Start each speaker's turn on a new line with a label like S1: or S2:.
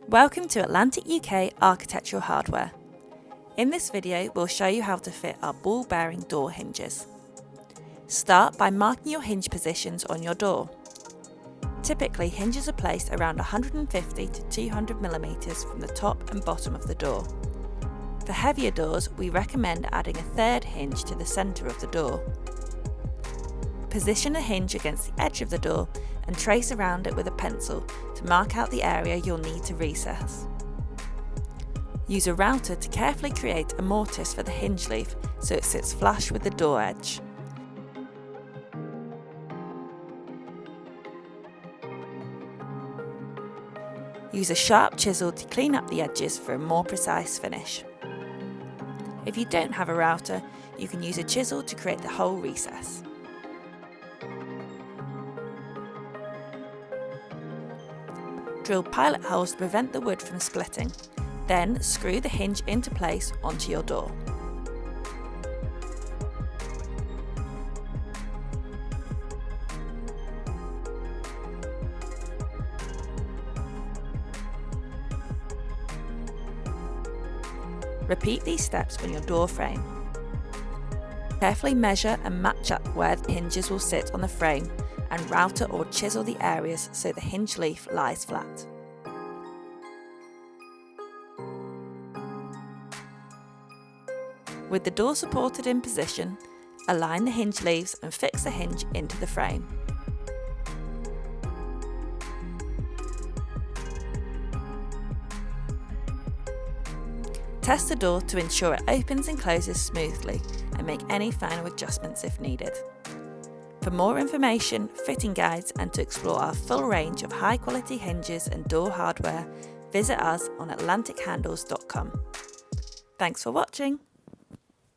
S1: Welcome to Atlantic UK Architectural Hardware. In this video, we'll show you how to fit our ball-bearing door hinges. Start by marking your hinge positions on your door. Typically, hinges are placed around 150 to 200 mm from the top and bottom of the door. For heavier doors, we recommend adding a third hinge to the centre of the door. Position a hinge against the edge of the door and trace around it with a pencil to mark out the area you'll need to recess. Use a router to carefully create a mortise for the hinge leaf so it sits flush with the door edge. Use a sharp chisel to clean up the edges for a more precise finish. If you don't have a router, you can use a chisel to create the whole recess. Drill pilot holes to prevent the wood from splitting. Then screw the hinge into place onto your door. Repeat these steps on your door frame. Carefully measure and match up where the hinges will sit on the frame and router or chisel the areas so the hinge leaf lies flat. With the door supported in position, align the hinge leaves and fix the hinge into the frame. Test the door to ensure it opens and closes smoothly and make any final adjustments if needed. For more information, fitting guides and to explore our full range of high quality hinges and door hardware, visit us on atlantichandles.com. Thanks for watching.